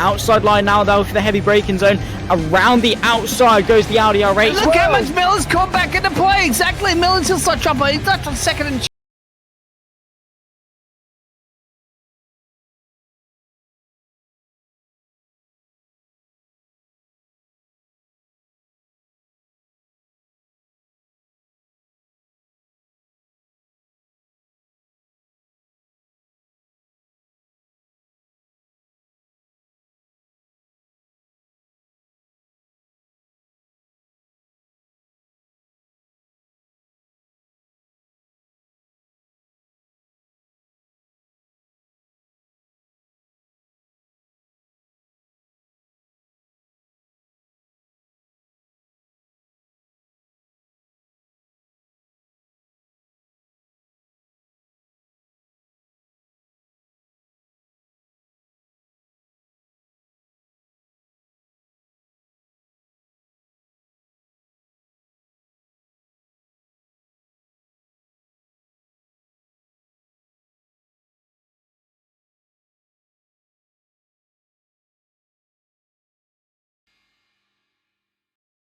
outside line now, though, for the heavy braking zone. Around the outside goes the Audi R8. Look how much Miller's come back into play. Exactly. Miller's still start trouble. He's not on second and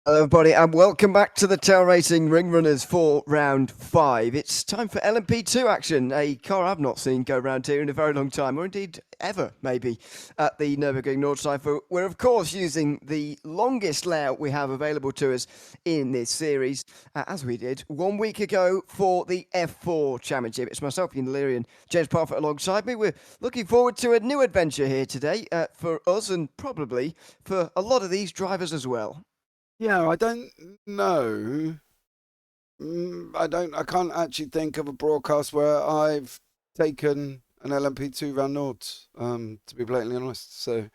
Hello everybody and welcome back to the Tail Racing Ring Runners for round 5. It's time for LMP2 action, a car I've not seen go round here in a very long time, or indeed ever maybe, at the Nurburgring Nordschleife. We're of course using the longest layout we have available to us in this series, as we did 1 week ago for the F4 Championship. It's myself, Ian Leary, and James Parfitt alongside me. We're looking forward to a new adventure here today for us and probably for a lot of these drivers as well. Yeah, I don't know. I can't actually think of a broadcast where I've taken an LMP2 round Nords, to be blatantly honest. So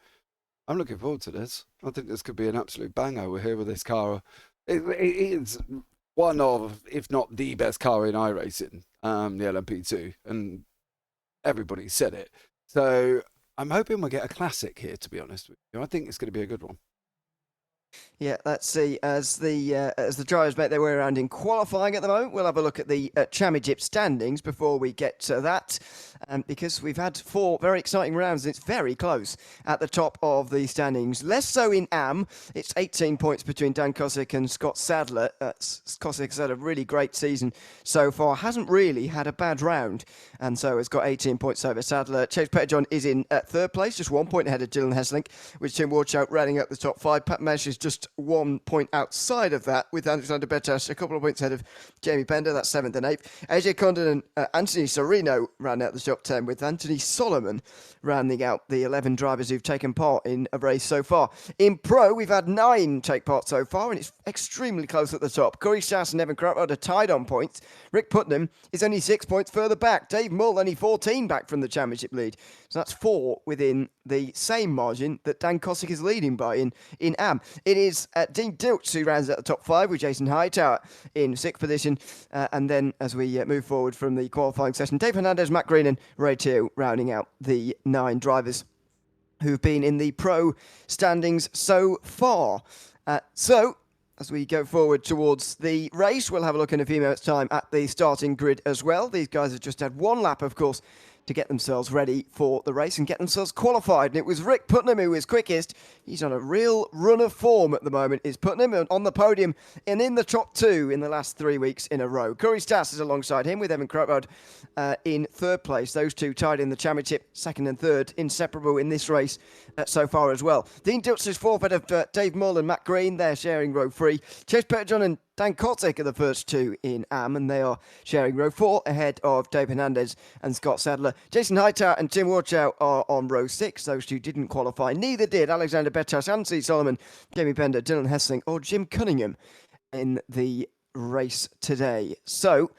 I'm looking forward to this. I think this could be an absolute banger. We're here with this car. It is one of, if not the best car in iRacing, the LMP2, and everybody said it. So I'm hoping we'll get a classic here, to be honest with you. I think it's going to be a good one. Yeah, let's see. As the drivers make their way around in qualifying at the moment, we'll have a look at the championship standings before we get to that, because we've had 4 very exciting rounds and it's very close at the top of the standings. Less so in AM. It's 18 points between Dan Kosick and Scott Sadler. Kosick's had a really great season so far. Hasn't really had a bad round, and so has got 18 points over Sadler. Chase Petterjohn is in 3rd place, just 1 point ahead of Dylan Hesselink, with Tim Warchout running up the top 5. Pat Mesh is just 1 point outside of that, with Alexander Bettas a couple of points ahead of Jamie Bender. That's 7th and 8th. AJ Condon and Anthony Serino round out the top 10, with Anthony Solomon rounding out the 11 drivers who've taken part in a race so far. In Pro, we've had 9 take part so far, and it's extremely close at the top. Corey Sass and Evan Crowder are tied on points. Rick Putnam is only 6 points further back. Dave Mull only 14 back from the championship lead. So that's 4 within the same margin that Dan Kosick is leading by in AM. It is Dean Diltz who rounds out the top 5, with Jason Hightower in 6th position. And then as we move forward from the qualifying session, Dave Hernandez, Matt Green and Ray Teo rounding out the 9 drivers who've been in the Pro standings so far. So as we go forward towards the race, we'll have a look in a few minutes' time at the starting grid as well. These guys have just had 1 lap, of course, to get themselves ready for the race and get themselves qualified. And it was Rick Putnam who was quickest. He's on a real run of form at the moment, is Putnam, on the podium and in the top 2 in the last 3 weeks in a row. Curry Stas is alongside him, with Evan Crowbard in 3rd place. Those 2 tied in the championship, 2nd and 3rd, inseparable in this race so far as well. Dean Diltz is 4th ahead of Dave Mull and Matt Green. They're sharing row 3. Chase Petterjohn and Dan Kosick are the first 2 in AM, and they are sharing row 4 ahead of Dave Hernandez and Scott Sadler. Jason Hightower and Tim Warchow are on row 6. Those 2 didn't qualify. Neither did Alexander Bettas, Anthony Solomon, Jamie Bender, Dylan Hessling or Jim Cunningham in the race today. So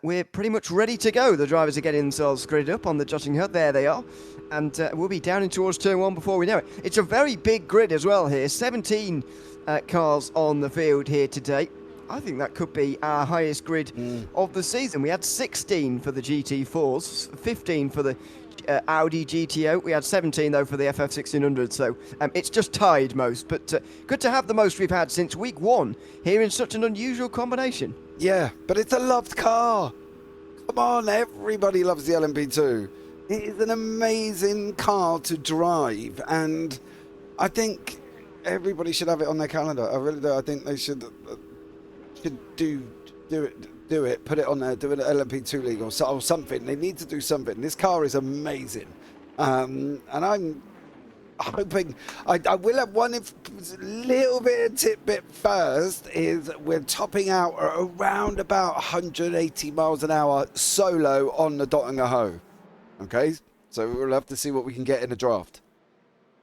we're pretty much ready to go. The drivers are getting themselves gridded up on the judging hut. There they are. And we'll be down in towards turn 1 before we know it. It's a very big grid as well here. 17 cars on the field here today. I think that could be our highest grid of the season. We had 16 for the GT4s, 15 for the Audi GTO. We had 17, though, for the FF1600, so it's just tied most. But good to have the most we've had since week 1 here in such an unusual combination. Yeah, but it's a loved car. Come on, everybody loves the LMP2. It is an amazing car to drive, and I think everybody should have it on their calendar. I really do. I think they should do it. Put it on there. Do an LMP2 league or something. They need to do something. This car is amazing, and I'm hoping I will have one little bit of tidbit first. Is we're topping out at around about 180 miles an hour solo on the Dottinger. Okay, so we'll have to see what we can get in the draft.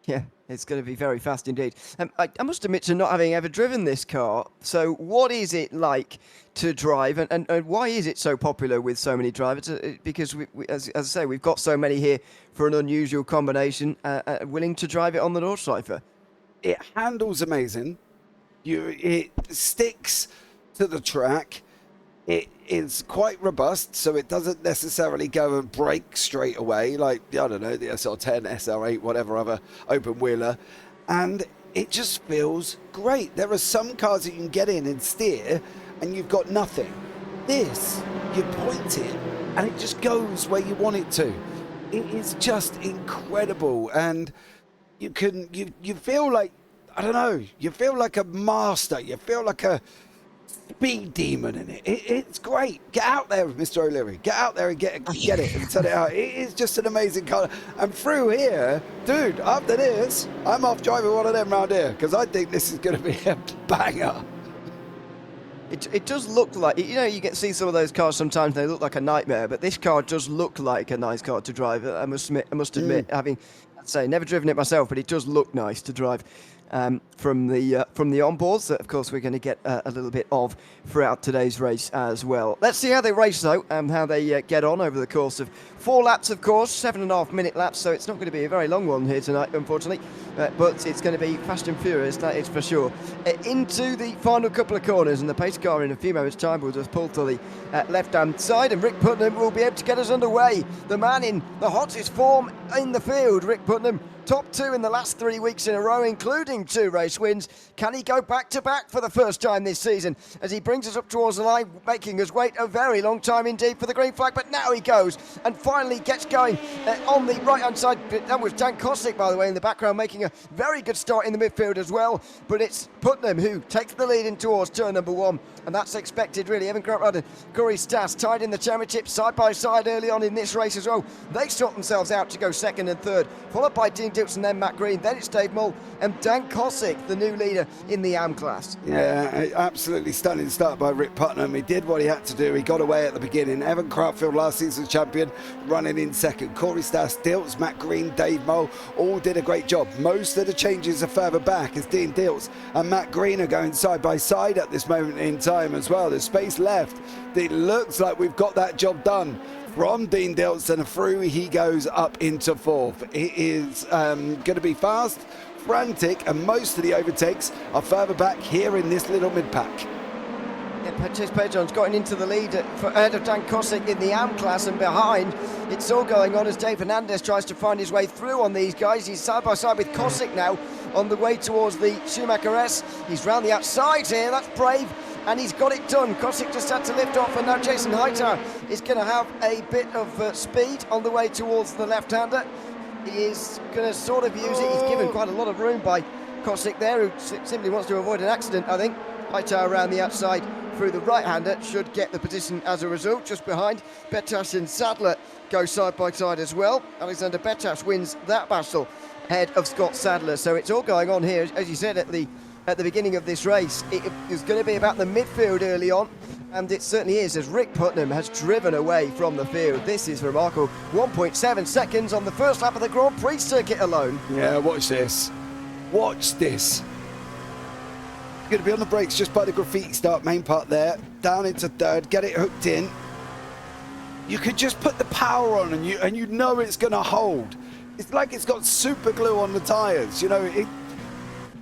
Yeah, it's going to be very fast indeed. I must admit to not having ever driven this car. So what is it like to drive, and why is it so popular with so many drivers? Because, as I say, we've got so many here for an unusual combination, willing to drive it on the Nordschleife. It handles amazing. It sticks to the track. It is quite robust, so it doesn't necessarily go and break straight away, like, I don't know, the SR10, SR8, whatever other open wheeler. And it just feels great. There are some cars that you can get in and steer, and you've got nothing. This, you point it, and it just goes where you want it to. It is just incredible, and you feel like, I don't know, you feel like a master. You feel like a speed demon in it. It's great. Get out there, Mr. O'Leary. Get out there and get it and set it out. It is just an amazing car. And through here, dude, after this, I'm off driving one of them round here because I think this is going to be a banger. It does look like, you know, you get see some of those cars sometimes, they look like a nightmare, but this car does look like a nice car to drive. I must admit, having, I'd say, never driven it myself, but it does look nice to drive. From the onboards that, of course, we're going to get a little bit of throughout today's race as well. Let's see how they race, though, and how they get on over the course of 4 laps, of course, 7.5-minute laps, so it's not going to be a very long one here tonight, unfortunately, but it's going to be fast and furious, that is for sure. Into the final couple of corners, and the pace car in a few moments' time will just pull to the left-hand side, and Rick Putnam will be able to get us underway. The man in the hottest form in the field, Rick Putnam, top 2 in the last 3 weeks in a row, including 2 race wins. Can he go back-to-back for the first time this season as he brings us up towards the line, making us wait a very long time indeed for the green flag? But now he goes and finally gets going on the right-hand side. That was Dan Kosick, by the way, in the background, making a very good start in the midfield as well. But it's Putnam who takes the lead in towards turn number 1, and that's expected, really. Evan Krautrad and Corey Stas tied in the championship side by side early on in this race as well. They sort themselves out to go 2nd and 3rd, followed by Dean Dilson, then Matt Green, then it's Dave Mull and Dan Kosick, the new leader in the AM class. Yeah, absolutely stunning start by Rick Putnam. He did what he had to do. He got away at the beginning. Evan Crutfield, last season's champion, running in 2nd. Corey Stas, Diltz, Matt Green, Dave Mull, all did a great job. Most of the changes are further back as Dean Diltz and Matt Green are going side by side at this moment in time as well. There's space left. It looks like we've got that job done. From Dean Diltz and through he goes up into 4th. It is going to be fast, frantic, and most of the overtakes are further back here in this little mid-pack. Yeah, Chase Pedron's gotten into the lead ahead of Dan Kosick in the AM class, and behind it's all going on as Dave Hernandez tries to find his way through on these guys. He's side by side with Kosick now on the way towards the Schumacher S. He's round the outside here, that's brave. And he's got it done. Kosick just had to lift off, and now Jason Hightower is going to have a bit of speed on the way towards the left-hander. He is going to sort of use it. He's given quite a lot of room by Kosick there, who simply wants to avoid an accident, I think. Hightower around the outside through the right-hander should get the position as a result. Just behind, Betash and Sadler go side by side as well. Alexander Betash wins that battle ahead of Scott Sadler. So it's all going on here, as you said at the beginning of this race. It is going to be about the midfield early on, and it certainly is, as Rick Putnam has driven away from the field. This is remarkable. 1.7 seconds on the first lap of the Grand Prix circuit alone. Yeah, watch this. Watch this. You're going to be on the brakes just by the graffiti start, main part there, down into 3rd, get it hooked in. You could just put the power on and you know it's going to hold. It's like it's got super glue on the tyres, you know.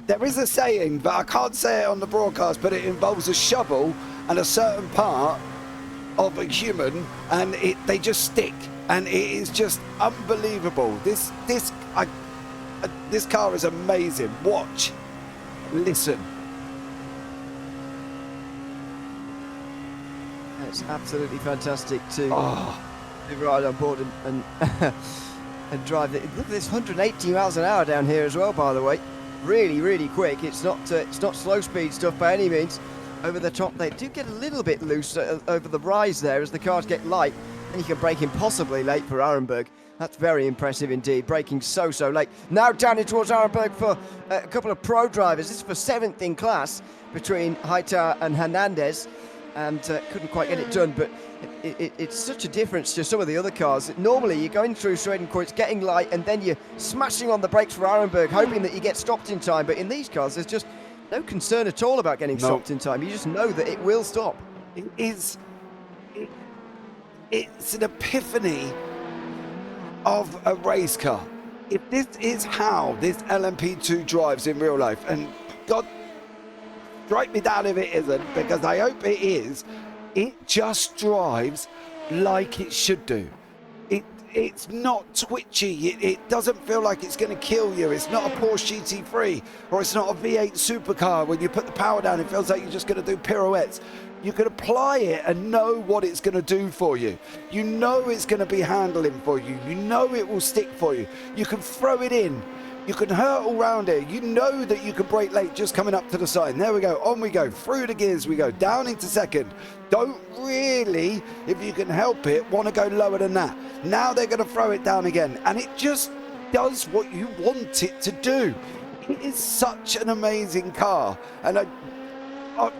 There is a saying, but I can't say it on the broadcast, but it involves a shovel and a certain part of a human, and they just stick, and it is just unbelievable. This car is amazing. Watch, listen. It's absolutely fantastic to ride on board and drive it. Look at this, 180 miles an hour down here as well, by the way. really, really quick. It's not slow speed stuff by any means. Over the top, they do get a little bit loose over the rise there as the cars get light, and you can brake impossibly late for Arenberg. That's very impressive indeed, braking so late. Now down in towards Arenberg for a couple of pro drivers. This is for 7th in class between Hightower and Hernandez, and couldn't quite get it done, but it's such a difference to some of the other cars. Normally you're going through Swedencourt, it's getting light, and then you're smashing on the brakes for Arenberg, hoping that you get stopped in time, but in these cars there's just no concern at all about getting stopped in time. You just know that it will stop. It's an epiphany of a race car. If this is how this LMP2 drives in real life, and God, strike me down if it isn't, because I hope it is, it just drives like it should do. It's not twitchy. It doesn't feel like it's going to kill you. It's not a Porsche GT3 or it's not a V8 supercar. When you put the power down, it feels like you're just going to do pirouettes. You can apply it and know what it's going to do for you. You know it's going to be handling for you. You know it will stick for you. You can throw it in. You can hurtle around it. You know that you can brake late just coming up to the side. And there we go. On we go. Through the gears we go. Down into second. Don't really, if you can help it, want to go lower than that. Now they're going to throw it down again. And it just does what you want it to do. It is such an amazing car. And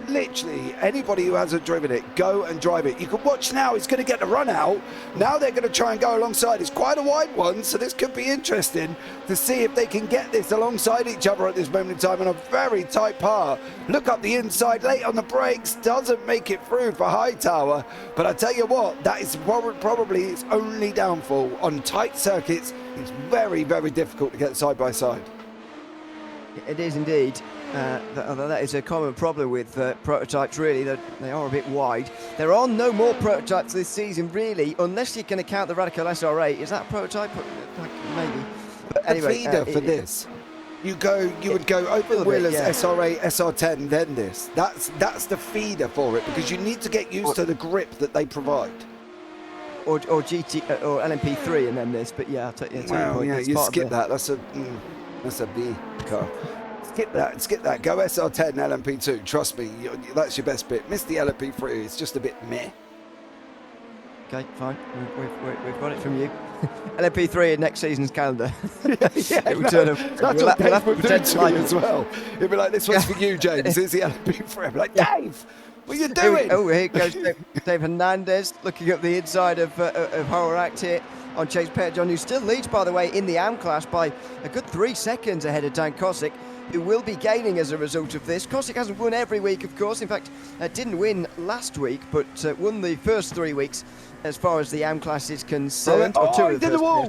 literally, anybody who hasn't driven it, go and drive it. You can watch now, it's going to get the run out. Now they're going to try and go alongside. It's quite a wide one, so this could be interesting to see if they can get this alongside each other at this moment in time on a very tight par. Look up the inside, late on the brakes, doesn't make it through for Hightower. But I tell you what, that is probably its only downfall. On tight circuits, it's very, very difficult to get side by side. It is indeed. That is a common problem with prototypes, really, that they are a bit wide. There are no more prototypes this season, really, unless you're going to count the Radical SR8. Is that a prototype? Maybe. But anyway, feeder for this. You would go open wheelers, SR8, SR10, then this. That's the feeder for it, because you need to get used to the grip that they provide. Or GT or LMP3 and then this, but yeah, I'll take your point. Yeah, you skip that. That's a B car. Skip that. Go SR10 LMP2. Trust me, that's your best bit. Miss the LMP3. It's just a bit meh. Okay, fine. We've got it from you. LMP3 in next season's calendar. It will turn up. That's what Dave would do to me as well. He'd be like, "This one's for you, James. Here's the LMP3." I'm like, Dave, what are you doing? Here goes Dave Hernandez looking up the inside of Horact here on Chase Pettejohn, who still leads, by the way, in the AM class by a good 3 seconds ahead of Dan Kosick, who will be gaining as a result of this. Kosick hasn't won every week, of course. In fact, didn't win last week, but won the first 3 weeks as far as the AM class is concerned. He did the wall.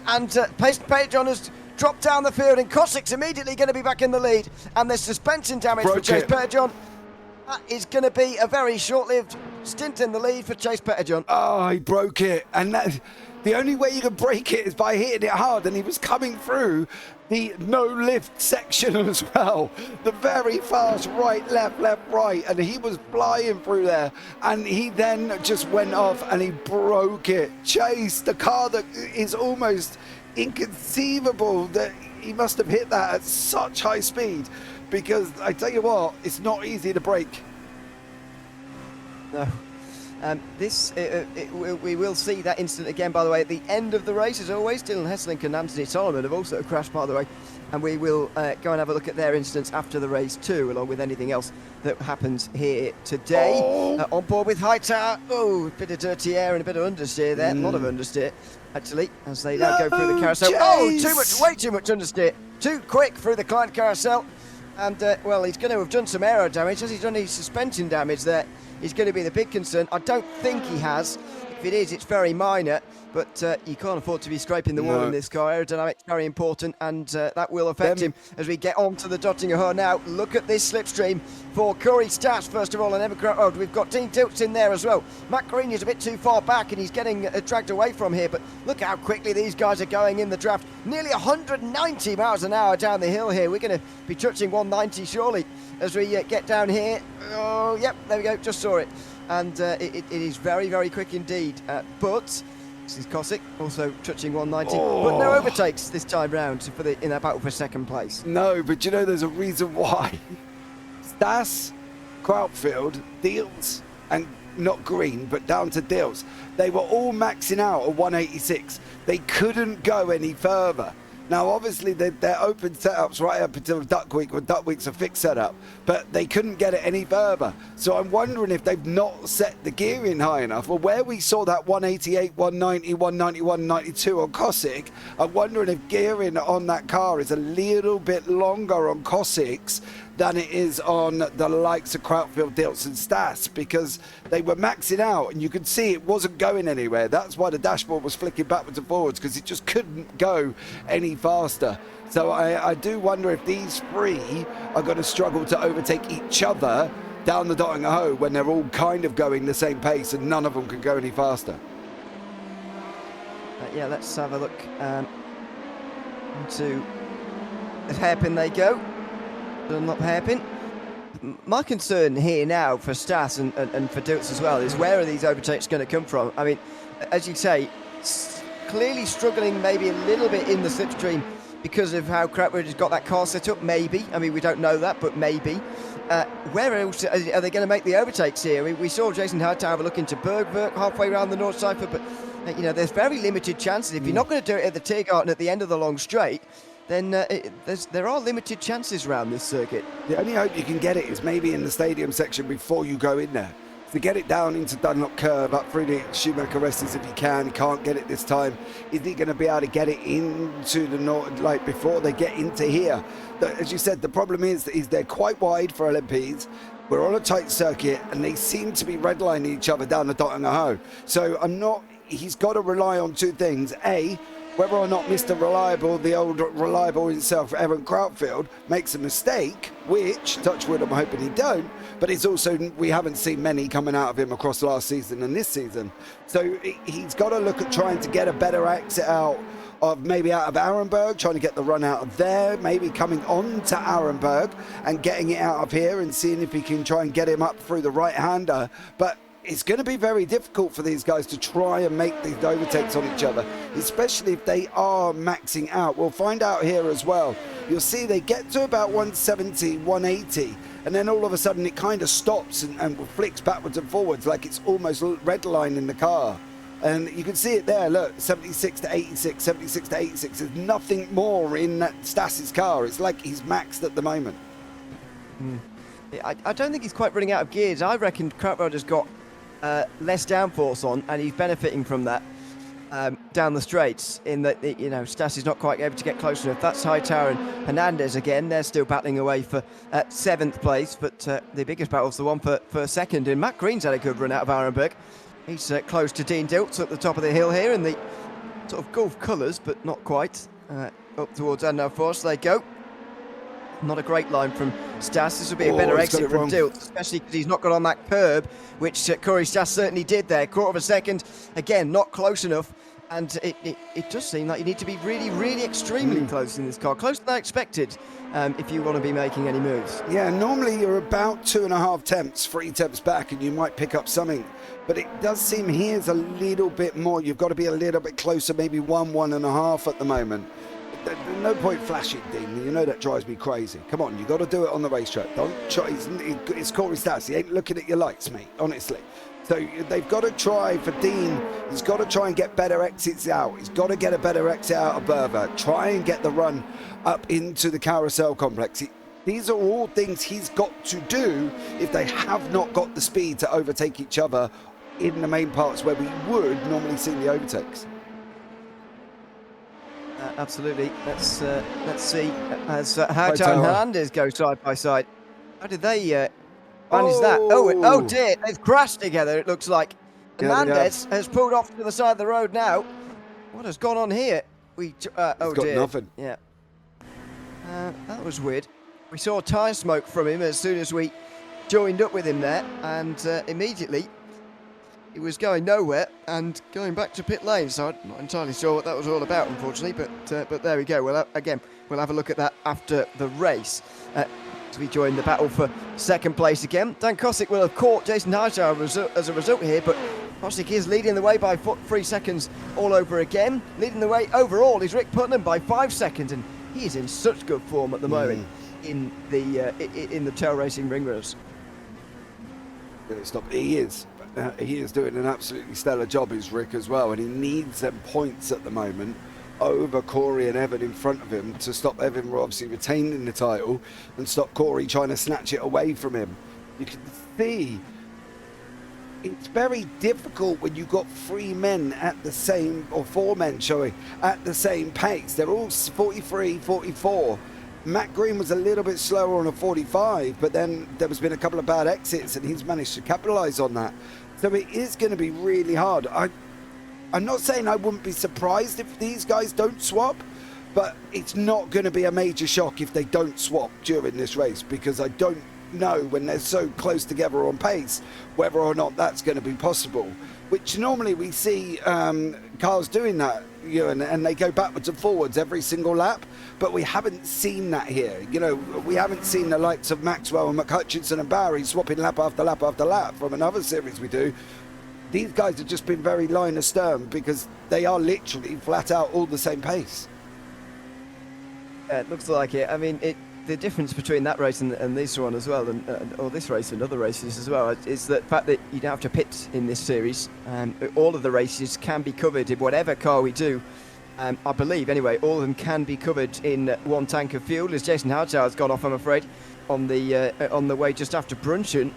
And Pettejohn has dropped down the field, and Kosick's immediately going to be back in the lead. And there's suspension damage for Chase Pettejohn. That is going to be a very short-lived stint in the lead for Chase Pettejohn. Oh, he broke it. And the only way you can break it is by hitting it hard. And he was coming through the no-lift section as well. The very fast right, left, right. And he was flying through there. And he then just went off and he broke it. Chase, the car that is almost inconceivable that he must have hit that at such high speed. Because I tell you what, it's not easy to break. No. We will see that incident again, by the way, at the end of the race, as always. Dylan Hesselink and Anthony Solomon have also crashed, by the way. And we will go and have a look at their incidents after the race too, along with anything else that happens here today. On board with Hightower. Oh, a bit of dirty air and a bit of understeer there. A lot of understeer, actually, as they now go through the carousel. Chase! Oh, way too much understeer. Too quick through the Klein carousel. And, well, he's going to have done some aero damage. Has he done any suspension damage there? Is going to be the big concern. I don't think he has. If it is, it's very minor. But you can't afford to be scraping the wall in this car. Aerodynamics very important, and that will affect him as we get on to the Dottinger Her now. Look at this slipstream for Corey Stas, first of all, and we've got Dean Tilts in there as well. Matt Green is a bit too far back, and he's getting dragged away from here. But look how quickly these guys are going in the draft. Nearly 190 miles an hour down the hill here. We're going to be touching 190 surely as we get down here. Oh, yep, there we go. Just saw it. And it is very, very quick indeed. But This is Kosick, also touching 190, but no overtakes this time round in that battle for second place. No, but you know, there's a reason why. Stas, Krautfield, Deals, and not Green, but down to Deals. They were all maxing out at 186. They couldn't go any further. Now, obviously, they're open setups right up until Duck Week, when Duck Week's a fixed setup, but they couldn't get it any further. So I'm wondering if they've not set the gearing high enough, or where we saw that 188, 190, 191, 192 on Kosick, I'm wondering if gearing on that car is a little bit longer on Kosick's than it is on the likes of Krautfield, Dilts and Stas, because they were maxing out and you could see it wasn't going anywhere. That's why the dashboard was flicking backwards and forwards, because it just couldn't go any faster. So I do wonder if these three are going to struggle to overtake each other down the dotting a hoe when they're all kind of going the same pace and none of them can go any faster. Yeah, let's have a look into the hairpin they go. Dunlop hairpin. My concern here now for Stas and for Dilts as well is, where are these overtakes going to come from? I mean, as you say, clearly struggling maybe a little bit in the slipstream because of how Krautfield has got that car set up, maybe. I mean, we don't know that, but maybe. Where else are they going to make the overtakes here? I mean, we saw Jason Hightower look into Bergwerk halfway around the North Cypher, but you know, there's very limited chances. If you're not going to do it at the Tiergarten at the end of the long straight, then there are limited chances around this circuit. The only hope you can get it is maybe in the stadium section before you go in there. To get it down into Dunlop Curve, up through the Schumacher Restes if you can. He can't get it this time. Is he going to be able to get it into the north, like before they get into here? As you said, the problem is they're quite wide for LMPs. We're on a tight circuit and they seem to be redlining each other down the dot and a hoe. So he's got to rely on two things. A, whether or not Mr. Reliable, the old reliable himself, Evan Krautfield, makes a mistake, which, touch wood, I'm hoping he don't, but it's also, we haven't seen many coming out of him across last season and this season. So he's got to look at trying to get a better exit out of Arenberg, trying to get the run out of there, maybe coming on to Arenberg and getting it out of here and seeing if he can try and get him up through the right-hander. But it's going to be very difficult for these guys to try and make these overtakes on each other, especially if they are maxing out. We'll find out here as well. You'll see they get to about 170, 180, and then all of a sudden it kind of stops and flicks backwards and forwards like it's almost redlining the car. And you can see it there, look, 76 to 86, 76 to 86. There's nothing more in that Stas's car. It's like he's maxed at the moment. I don't think he's quite running out of gears. I reckon Krautfield has got less downforce on, and he's benefiting from that down the straights, in that, you know, Stas is not quite able to get close enough. That's Hightower and Hernandez again. They're still battling away for 7th place, but the biggest battle's the one for 2nd, and Matt Green's had a good run out of Arenberg. He's close to Dean Dilts at the top of the hill here in the sort of Gulf colours, but not quite. Up towards Adnan Force they go. Not a great line from Stas. This will be a better exit from Dilts, especially because he's not got on that curb, which Corey Stas certainly did there. Quarter of a second, again, not close enough. And it does seem like you need to be really, really extremely close in this car. Closer than I expected, if you want to be making any moves. Yeah, normally you're about 2.5 temps, 3 temps back, and you might pick up something. But it does seem here's a little bit more. You've got to be a little bit closer, maybe 1.5 at the moment. There's no point flashing, Dean. You know that drives me crazy. Come on, you got to do it on the racetrack. Don't try. It's Corey Stats. He ain't looking at your lights, mate. Honestly. So they've got to try for Dean. He's got to try and get better exits out. He's got to get a better exit out of Berber. Try and get the run up into the carousel complex. These are all things he's got to do if they have not got the speed to overtake each other in the main parts where we would normally see the overtakes. Absolutely. Let's see as Hightower and Hernandez go side by side. How did they manage that? Oh dear, they've crashed together, it looks like. Hernandez has pulled off to the side of the road now. What has gone on here? He's got nothing. Yeah. That was weird. We saw tyre smoke from him as soon as we joined up with him there, and immediately he was going nowhere and going back to pit lane, so I'm not entirely sure what that was all about, unfortunately, but there we go. Well, again, we'll have a look at that after the race. As we join the battle for 2nd place again. Dan Kosick will have caught Jason Hightower as a result here, but Bostic is leading the way by 3 seconds all over again. Leading the way overall is Rick Putnam by 5 seconds, and he is in such good form at the moment in the tail racing ring race. Stop. He is doing an absolutely stellar job, is Rick, as well, and he needs them points at the moment over Corey and Evan in front of him to stop Evan obviously retaining the title and stop Corey trying to snatch it away from him. You can see it's very difficult when you've got 3 men at the same, or 4 men, sorry, at the same pace. They're all 43, 44. Matt Green was a little bit slower on a 45, but then there's been a couple of bad exits and he's managed to capitalise on that. So it is going to be really hard. I'm not saying I wouldn't be surprised if these guys don't swap, but it's not going to be a major shock if they don't swap during this race, because I don't know when they're so close together on pace whether or not that's going to be possible, which normally we see cars doing that, and they go backwards and forwards every single lap, but we haven't seen that here. We haven't seen the likes of Maxwell and McHutchinson and Barry swapping lap after lap after lap from another series we do. These guys have just been very line astern because they are literally flat out all the same pace. It looks like it. I mean, the difference between that race and this one as well, or this race and other races as well, is the fact that you don't have to pit in this series. All of the races can be covered in whatever car we do. I believe, anyway, all of them can be covered in one tank of fuel, as Jason Howtower's gone off, I'm afraid, on the way just after Brunson,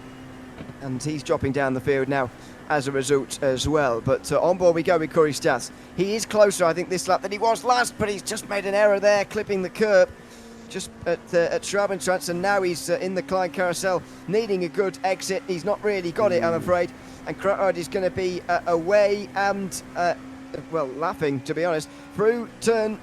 and he's dropping down the field now as a result as well. But on board we go with Corey Stas. He is closer, I think, this lap than he was last, but he's just made an error there, clipping the curb just at Schrabentrans, and now he's in the Klein Carousel, needing a good exit. He's not really got it, I'm afraid, and Kruttard is going to be away and, laughing, to be honest, through turn,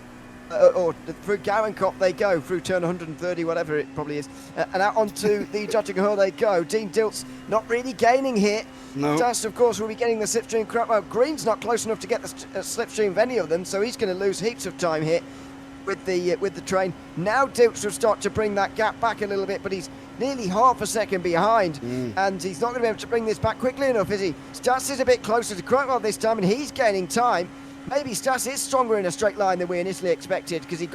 or through Gowencop they go, through turn 130, whatever it probably is, and out onto the Jottingham they go. Dean Diltz not really gaining here. No. Dust, of course, will be getting the slipstream. Green's not close enough to get the slipstream of any of them, so he's going to lose heaps of time here with the train. Now Diltz will start to bring that gap back a little bit, but he's nearly half a second behind, and he's not going to be able to bring this back quickly enough, is he? Stas is a bit closer to Crutwell this time, and he's gaining time. Maybe Stas is stronger in a straight line than we initially expected, because he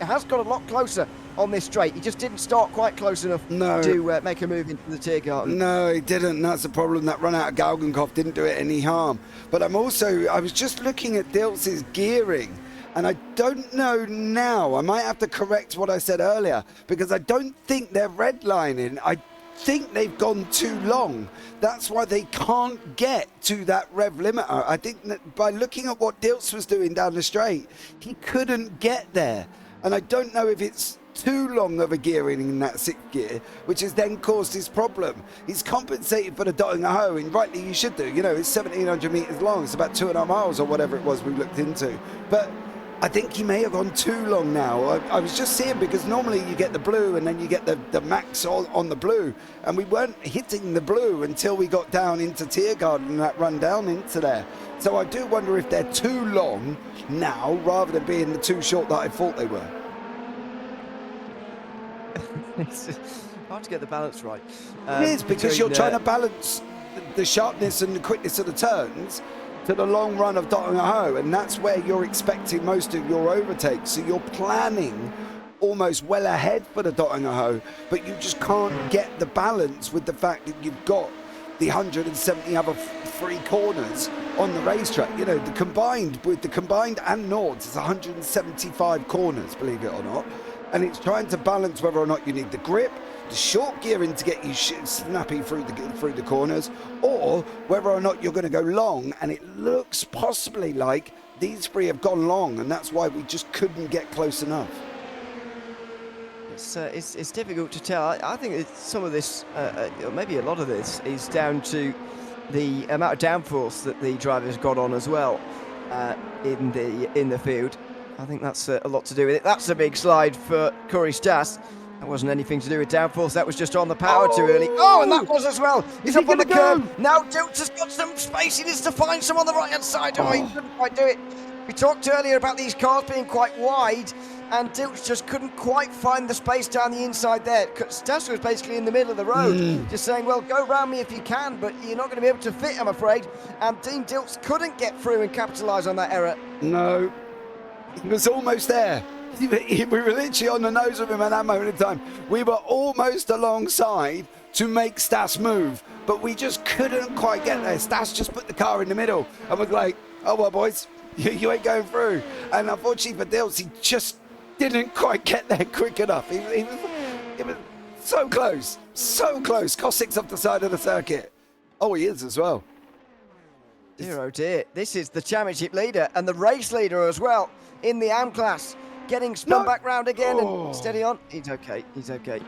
has got a lot closer on this straight. He just didn't start quite close enough to make a move into the Tiergarten. No, he didn't. That's the problem. That run out of Galgenkopf didn't do it any harm. But I was just looking at Diltz's gearing, and I don't know now. I might have to correct what I said earlier, because I don't think they're redlining. I think they've gone too long. That's why they can't get to that rev limiter. I think that by looking at what Diltz was doing down the straight, he couldn't get there. And I don't know if it's too long of a gearing in that 6th gear, which has then caused his problem. He's compensated for the dotting a hoe, and rightly you should do. It's 1,700 metres long. It's about 2.5 miles or whatever it was we looked into. But I think he may have gone too long now. I was just seeing, because normally you get the blue and then you get the max on the blue, and we weren't hitting the blue until we got down into Tiergarten and that run down into there. So I do wonder if they're too long now rather than being the too short that I thought they were. It's hard to get the balance right. It is, because you're trying to balance the sharpness and the quickness of the turns to the long run of dotting a hoe, and that's where you're expecting most of your overtakes. So you're planning almost well ahead for the dotting a hoe, but you just can't get the balance with the fact that you've got the 170 other free corners on the racetrack. The combined and Nords, it's 175 corners, believe it or not, and it's trying to balance whether or not you need the grip, the short gearing to get you snappy through the corners, or whether or not you're going to go long. And it looks possibly like these 3 have gone long, and that's why we just couldn't get close enough. It's difficult to tell. I think some of this, or maybe a lot of this, is down to the amount of downforce that the drivers got on as well in the field. I think that's a lot to do with it. That's a big slide for Corey Stas. That wasn't anything to do with downforce. That was just on the power too early. Oh, and that was as well. He's up on the curb. Now Diltz has got some space. He needs to find some on the right-hand side. Oh, he couldn't quite do it. We talked earlier about these cars being quite wide, and Dilts just couldn't quite find the space down the inside there. Stas was basically in the middle of the road, just saying, well, go round me if you can, but you're not going to be able to fit, I'm afraid. And Dean Dilts couldn't get through and capitalise on that error. No, he was almost there. We were literally on the nose of him at that moment in time. We were almost alongside to make Stas move, but we just couldn't quite get there. Stas just put the car in the middle and was like, oh, well, boys, you ain't going through. And unfortunately for Dilts, he just didn't quite get there quick enough. He was so close, so close. Cossack's off the side of the circuit. Oh, he is as well. Dear, oh dear. This is the championship leader and the race leader as well in the AM class. Getting spun back round again and steady on. He's okay. He's okay.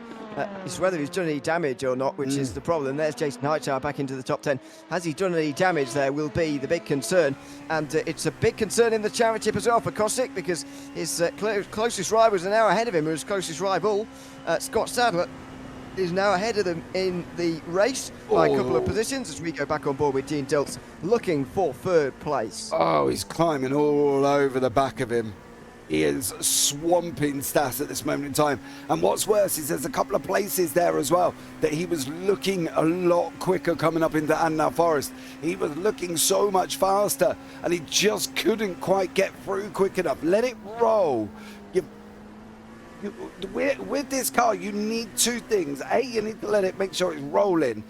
It's whether he's done any damage or not, which is the problem. There's Jason Hightower back into the top 10. Has he done any damage there will be the big concern. And it's a big concern in the championship as well for Cossack, because his closest rivals are now ahead of him. His closest rival, Scott Sadler, is now ahead of them in the race by a couple of positions as we go back on board with Dean Dilts looking for third place. Oh, he's climbing all over the back of him. He is swamping Stas at this moment in time. And what's worse is there's a couple of places there as well that he was looking a lot quicker coming up into Annau Forest. He was looking so much faster and he just couldn't quite get through quick enough. Let it roll. With this car, you need two things. A, you need to let it make sure it's rolling.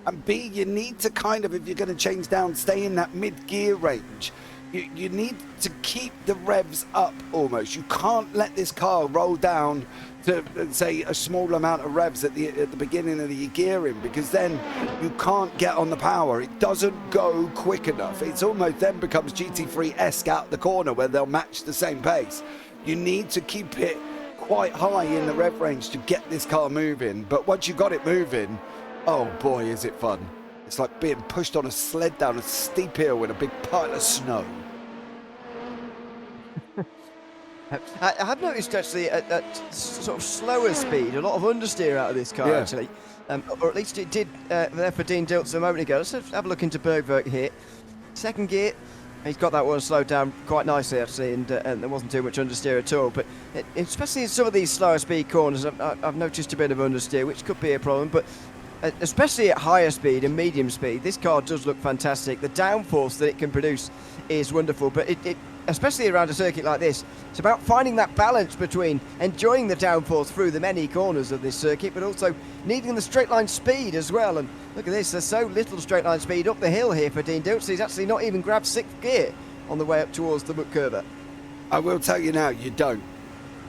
And B, you need to kind of, if you're going to change down, stay in that mid-gear range. You need to keep the revs up almost. You can't let this car roll down to, say, a small amount of revs at the beginning of the gearing, because then you can't get on the power. It doesn't go quick enough. It's almost then becomes GT3-esque out the corner where they'll match the same pace. You need to keep it quite high in the rev range to get this car moving. But once you got it moving, oh boy, is it fun. It's like being pushed on a sled down a steep hill with a big pile of snow. I have noticed actually at sort of slower speed, a lot of understeer out of this car actually, or at least it did there for Dean Dilts a moment ago. Let's have a look into Bergwerk here. Second gear, he's got that one slowed down quite nicely actually, and there wasn't too much understeer at all. But especially in some of these slower speed corners, I've noticed a bit of understeer, which could be a problem. But especially at higher speed and medium speed, this car does look fantastic. The downforce that it can produce is wonderful, but it especially around a circuit like this, it's about finding that balance between enjoying the downforce through the many corners of this circuit, but also needing the straight line speed as well. And look at this, there's so little straight line speed up the hill here for Dean Dilts. He's actually not even grabbed sixth gear on the way up towards the Muck curve. I will tell you now, you don't.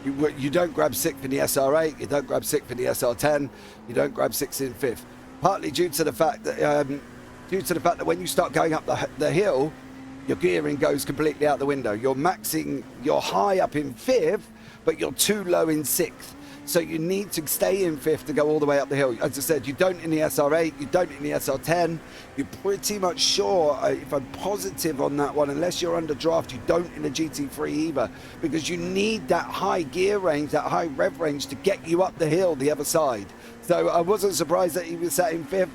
You don't grab sixth in the SR8, you don't grab sixth in the SR10, you don't grab sixth in fifth. Partly due to the fact that when you start going up the hill, your gearing goes completely out the window. You're high up in fifth, but you're too low in sixth. So you need to stay in fifth to go all the way up the hill. As I said, you don't in the SR8, you don't in the SR10. You're pretty much sure, if I'm positive on that one, unless you're under draft, you don't in the GT3 either, because you need that high gear range, that high rev range to get you up the hill the other side. So I wasn't surprised that he was sat in fifth,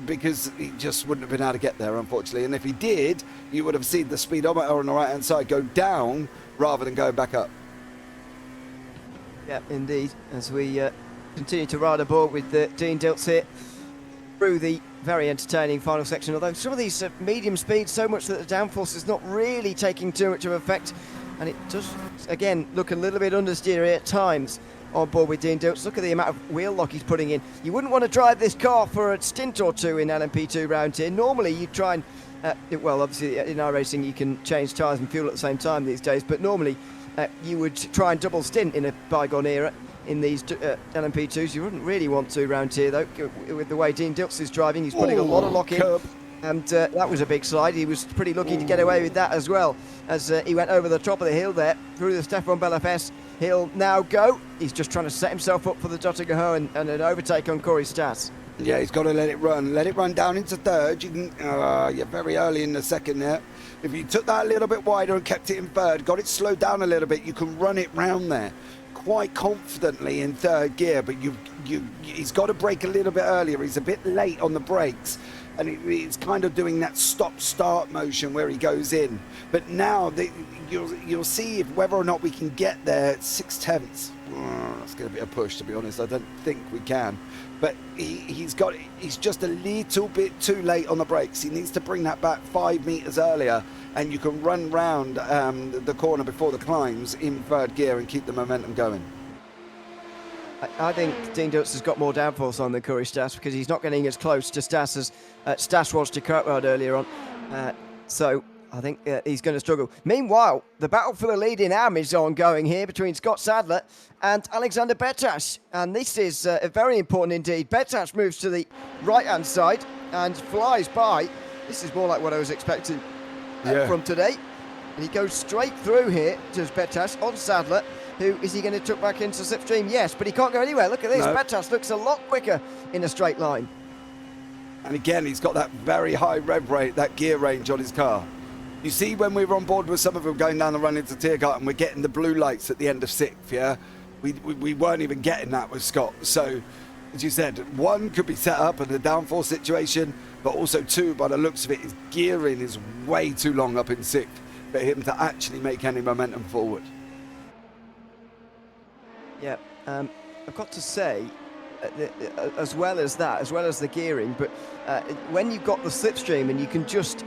because he just wouldn't have been able to get there, unfortunately. And if he did, you would have seen the speedometer on the right-hand side go down rather than going back up. Yeah, indeed, as we continue to ride aboard with Dean Dilts here through the very entertaining final section, although some of these medium speeds so much that the downforce is not really taking too much of effect, and it does, again, look a little bit understeery at times on board with Dean Dilts. Look at the amount of wheel lock he's putting in. You wouldn't want to drive this car for a stint or two in LMP2 round here. Normally you try and, well, obviously in iRacing you can change tyres and fuel at the same time these days, but normally you would try and double stint in a bygone era in these LMP2s. You wouldn't really want to round here though, with the way Dean Dilts is driving. He's putting a lot of lock in, and that was a big slide. He was pretty lucky to get away with that as well, as he went over the top of the hill there through the Stefan Belafes. He'll now go. He's just trying to set himself up for the Dottinger and an overtake on Corey Stas. Yeah, he's got to let it run down into third. You can, you're very early in the second there. If you took that a little bit wider and kept it in third, got it slowed down a little bit, you can run it round there quite confidently in third gear. But he's got to brake a little bit earlier. He's a bit late on the brakes. and it's kind of doing that stop-start motion where he goes in. But now you'll see whether or not we can get there at 6/10. That's going to be a push, to be honest. I don't think we can. But he's just a little bit too late on the brakes. He needs to bring that back 5 meters earlier, and you can run round the corner before the climbs in third gear and keep the momentum going. I think Dean Dilts has got more downforce on than Corey Stas, because he's not getting as close to Stas as Stas was to Kirkwood earlier on. So I think he's going to struggle. Meanwhile, the battle for the lead in AM is ongoing here between Scott Sadler and Alexander Betash. And this is very important indeed. Betash moves to the right-hand side and flies by. This is more like what I was expecting from today. And he goes straight through here to Betash on Sadler. Who is he going to tuck back into slipstream? Yes, but he can't go anywhere. Look at this. No. Betash looks a lot quicker in a straight line. And again, he's got that very high rev rate, that gear range on his car. You see, when we were on board with some of them going down the run into Tiergarten, we're getting the blue lights at the end of 6th, yeah? We weren't even getting that with Scott. So, as you said, 1 could be set up in a downforce situation, but also 2, by the looks of it, his gearing is way too long up in 6th for him to actually make any momentum forward. Yeah, I've got to say, as well as the gearing, but when you've got the slipstream and you can just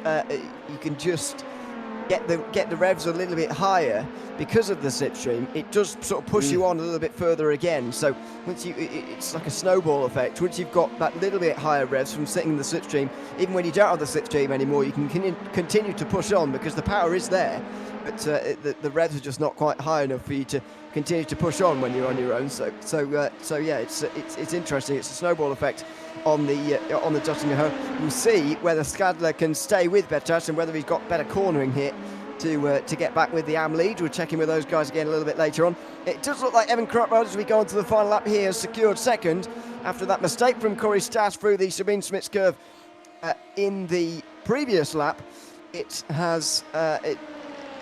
get the revs a little bit higher because of the slipstream, it does sort of push you on a little bit further again. So once it's like a snowball effect. Once you've got that little bit higher revs from sitting in the slipstream, even when you don't have the slipstream anymore, you can continue to push on because the power is there. But the revs are just not quite high enough for you to continue to push on when you're on your own. So yeah, it's interesting. It's a snowball effect on the Duttinger. We'll see whether Skadler can stay with Betash and whether he's got better cornering here to get back with the AM lead. We'll check in with those guys again a little bit later on. It does look like Evan Krutwald, as we go on to the final lap here, has secured second after that mistake from Corey Stas through the Sabine Smits curve in the previous lap. It has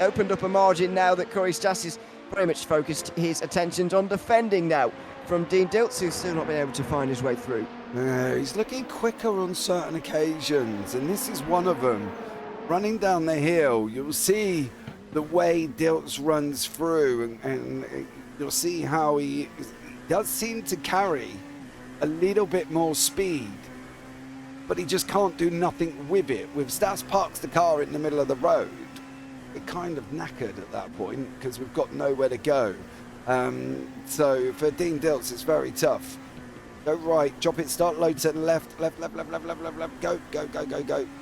opened up a margin now that Corey Stas is very much focused his attentions on defending now from Dean Dilts, who's still not been able to find his way through. He's looking quicker on certain occasions, and this is one of them. Running down the hill, you'll see the way Dilts runs through, and you'll see how he does seem to carry a little bit more speed, but he just can't do nothing with it. With Stas parks the car in the middle of the road, it kind of knackered at that point because we've got nowhere to go. So for Dean Dilts, it's very tough. Go right, drop it, start low to the left, go.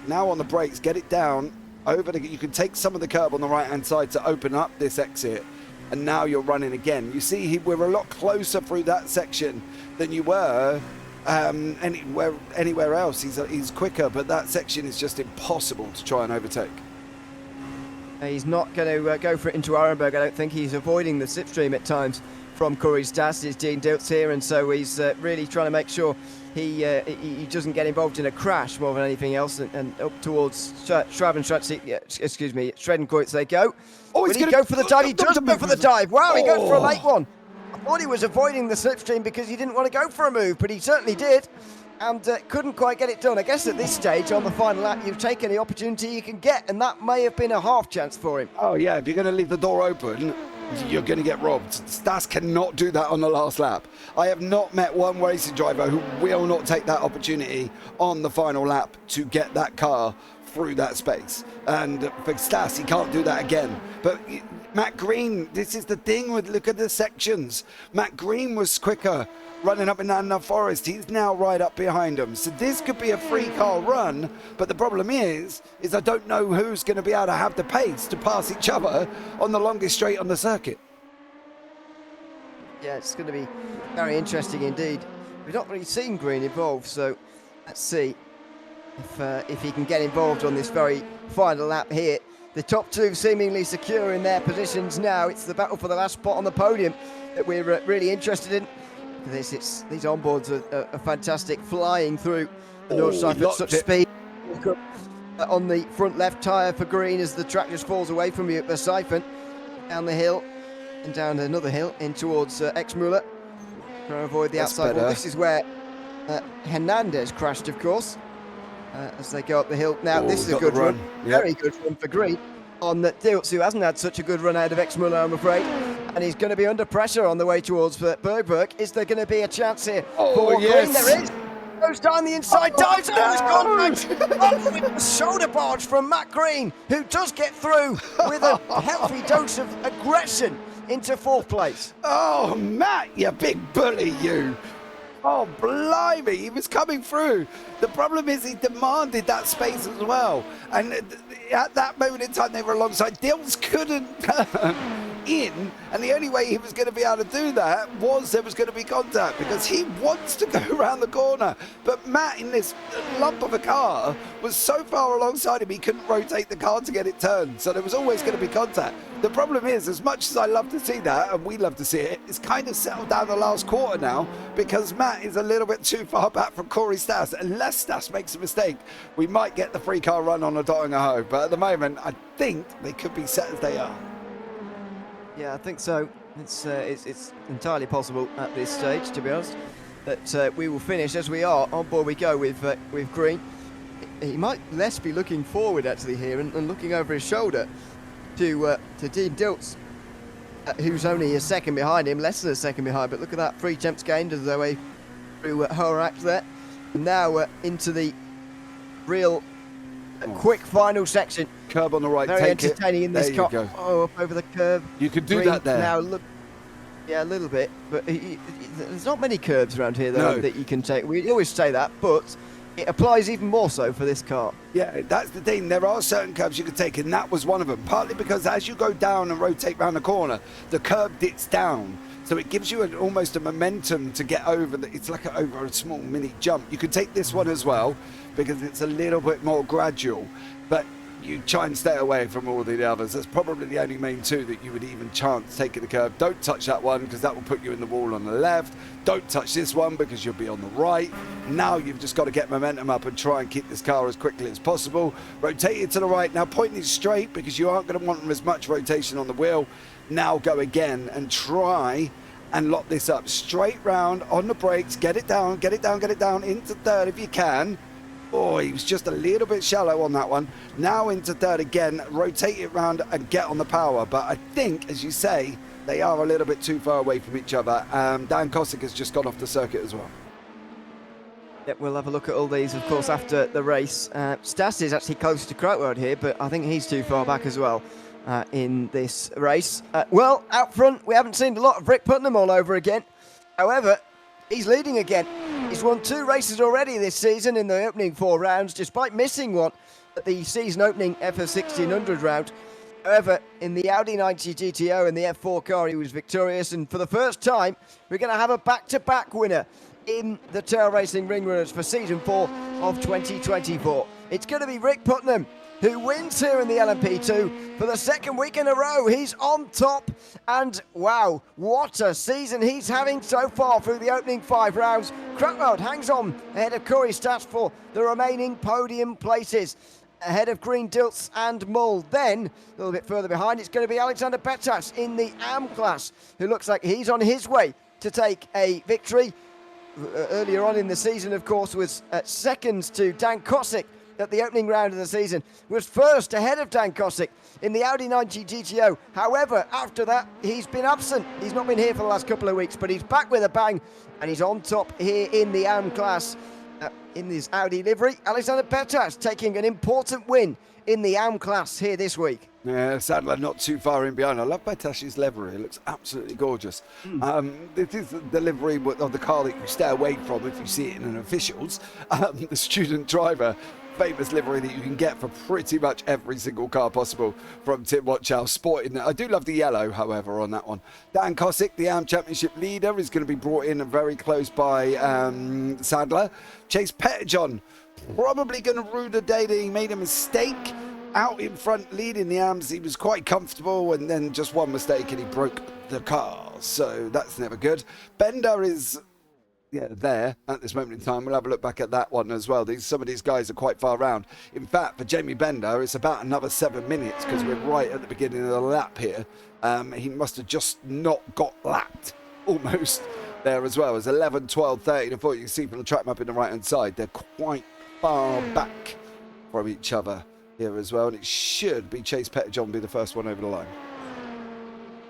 Now on the brakes, get it down over you can take some of the curb on the right hand side to open up this exit, and now you're running again. You see, we're a lot closer through that section than you were anywhere else. He's quicker, but that section is just impossible to try and overtake. He's not going to go for it into Arenberg. I don't think. He's avoiding the slipstream at times from Corey Stas. Is Dean Dilts here, and so he's really trying to make sure he doesn't get involved in a crash more than anything else, and up towards Schredenkreuz they go. Oh, Will he go for the dive? He does go for the dive. Wow, he goes for a late one. I thought he was avoiding the slipstream because he didn't want to go for a move, but he certainly did. And couldn't quite get it done. I guess at this stage on the final lap, you've taken the opportunity you can get, and that may have been a half chance for him. Oh yeah, if you're going to leave the door open, you're going to get robbed. Stas cannot do that on the last lap. I have not met one racing driver who will not take that opportunity on the final lap to get that car through that space. And for Stas, he can't do that again. But Matt Green, this is the thing with, look at the sections. Matt Green was quicker running up and down the forest. He's now right up behind him. So this could be a free car run, but the problem is I don't know who's going to be able to have the pace to pass each other on the longest straight on the circuit. Yeah, it's going to be very interesting indeed. We've not really seen Green involved, so let's see if he can get involved on this very final lap here. The top two seemingly secure in their positions now. It's the battle for the last spot on the podium that we're really interested in. These onboards are fantastic, flying through the North Side at such speed. On the front left tyre for Green as the track just falls away from you at the siphon. Down the hill and down another hill in towards Exmuller. Trying to avoid the outside wall. This is where Hernandez crashed, of course. as they go up the hill. Now, Oh, this is a got good the run. run. Yep. Very good run for Green on Dilts, who hasn't had such a good run out of X-Muller, I'm afraid. And he's going to be under pressure on the way towards Bergberg. Is there going to be a chance here for Green? There is. Goes down the inside, dives over his contact. Oh, with the shoulder barge from Matt Green, who does get through with a healthy dose of aggression into 4th place. Oh, Matt, you big bully, you. Oh, blimey, he was coming through. The problem is he demanded that space as well. And at that moment in time, they were alongside. Dills couldn't turn in, and the only way he was going to be able to do that was there was going to be contact, because he wants to go around the corner. But Matt, in this lump of a car, was so far alongside him, he couldn't rotate the car to get it turned. So there was always going to be contact. The problem is, as much as I love to see that, and we love to see it, it's kind of settled down the last quarter now, because Matt is a little bit too far back from Corey Stas. Unless Stas makes a mistake, we might get the 3-car run on a Dottingham. But at the moment, I think they could be set as they are. Yeah, I think so. It's entirely possible at this stage, to be honest, that we will finish as we are. On board we go with Green. He might less be looking forward actually here and looking over his shoulder to Dean Dilts, who's only a second behind him, less than a second behind. But look at that, 3 attempts gained as their way through Horak there. And now into the real quick final section. Curb on the right, Very take entertaining it. in this car. Go. Oh, up over the curve. You could do Green that there. Now look, yeah, a little bit, but there's not many curbs around here though that you can take. We always say that, but it applies even more so for this car. Yeah, that's the thing. There are certain curbs you can take, and that was one of them. Partly because as you go down and rotate round the corner, the curb dips down. So it gives you almost a momentum to get over. It's like over a small mini jump. You could take this one as well, because it's a little bit more gradual. But you try and stay away from all the others. That's probably the only main 2 that you would even chance taking the curve. Don't touch that one, because that will put you in the wall on the left. Don't touch this one, because you'll be on the right. Now you've just got to get momentum up and try and keep this car as quickly as possible. Rotate it to the right. Now point it straight, because you aren't going to want as much rotation on the wheel. Now go again and try and lock this up. Straight round on the brakes. Get it down, get it down, get it down into 3rd if you can. Oh, he was just a little bit shallow on that one. Now into 3rd again, rotate it round and get on the power. But I think, as you say, they are a little bit too far away from each other. Dan Kosick has just gone off the circuit as well. Yep, we'll have a look at all these, of course, after the race. Stas is actually close to Krautwald here, but I think he's too far back as well in this race. Well, out front, we haven't seen a lot of Rick Putnam all over again. However, he's leading again. He's won 2 races already this season in the opening 4 rounds, despite missing one at the season opening FS 1600 round. However, in the Audi 90 GTO and the F4 car, he was victorious. And for the first time, we're going to have a back-to-back winner in the Tvail Racing Ring Runners for season 4 of 2024. It's going to be Rick Putnam, who wins here in the LMP2 for the 2nd week in a row. He's on top, and wow, what a season he's having so far through the opening 5 rounds. Krautwald hangs on ahead of Corey Stats for the remaining podium places, ahead of Green, Dilts and Mull. Then, a little bit further behind, it's going to be Alexander Pettas in the AM class, who looks like he's on his way to take a victory. Earlier on in the season, of course, was seconds to Dan Kosick at the opening round of the season, was first ahead of Dan Kosick in the Audi 90 GTO. However, after that, he's been absent. He's not been here for the last couple of weeks, but he's back with a bang, and he's on top here in the AM class in this Audi livery. Alexander Pettas taking an important win in the AM class here this week. Yeah, Sadler not too far in behind. I love Petash's livery. It looks absolutely gorgeous. This is the livery of the car that you stay away from if you see it in an officials. The student driver, famous livery that you can get for pretty much every single car possible from Tim Watchow sporting. I do love the yellow, however, on that one. Dan Kosick, the AM Championship leader, is going to be brought in very close by Sadler. Chase Pettijohn, probably going to rue the day that he made a mistake. Out in front leading the AMs, he was quite comfortable, and then just one mistake and he broke the car, so that's never good. Bender is there at this moment in time. We'll have a look back at that one as well. Some of these guys are quite far round. In fact, for Jamie Bender, it's about another 7 minutes, because we're right at the beginning of the lap here. He must have just not got lapped almost there as well. It's 11, 12, 13 and 40. You can see from the track map in the right hand side, they're quite far back from each other here as well, and it should be Chase Pettijohn be the first one over the line.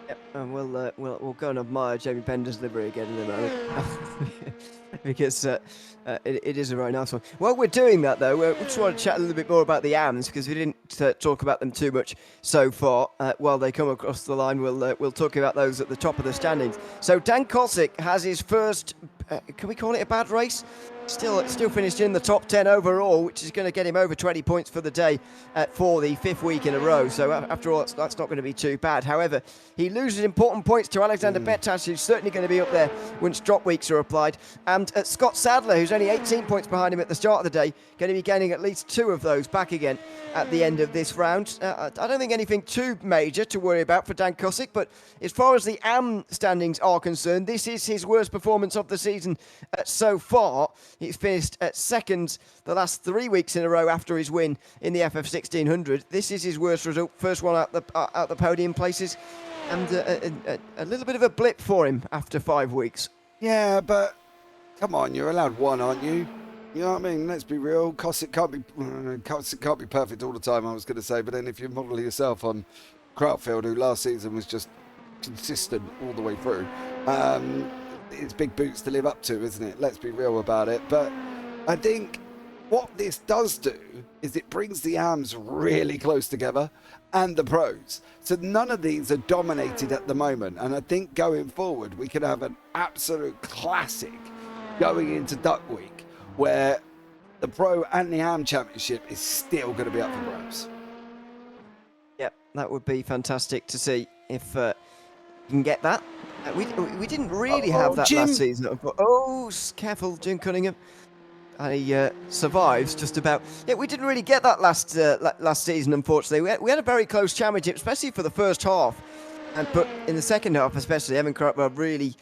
Yep, and we'll go and admire Jamie Pender's livery again in a moment. Because it is a very nice one. While we're doing that, though, we just want to chat a little bit more about the AMs, because we didn't talk about them too much so far. While they come across the line, we'll talk about those at the top of the standings. So Dan Kosick has his first, can we call it a bad race? Still finished in the top 10 overall, which is going to get him over 20 points for the day for the 5th week in a row. So after all, that's not going to be too bad. However, he loses important points to Alexander Bettas, who's certainly going to be up there once drop weeks are applied. And Scott Sadler, who's only 18 points behind him at the start of the day, going to be gaining at least 2 of those back again at the end of this round. I don't think anything too major to worry about for Dan Kosick, but as far as the AM standings are concerned, this is his worst performance of the season so far. He's finished at second the last 3 weeks in a row after his win in the FF 1600. This is his worst result, first one out the podium places, and a little bit of a blip for him after 5 weeks. Yeah, but come on, you're allowed one, aren't you? You know what I mean? Let's be real. Kosick can't be perfect all the time, I was going to say, but then if you model yourself on Krautfeld, who last season was just consistent all the way through, it's big boots to live up to, isn't it? Let's be real about it. But I think what this does do is it brings the AMs really close together and the pros. So none of these are dominated at the moment. And I think going forward, we could have an absolute classic going into Duck Week where the pro and the AM championship is still going to be up for grabs. Yep, that would be fantastic to see if you can get that. We didn't really have that Jim. last season. Oh, careful, Jim Cunningham. And he survives just about. Yeah, we didn't really get that last season, unfortunately. We had a very close championship, especially for the first half. But in the second half, especially, Evan Krautwell really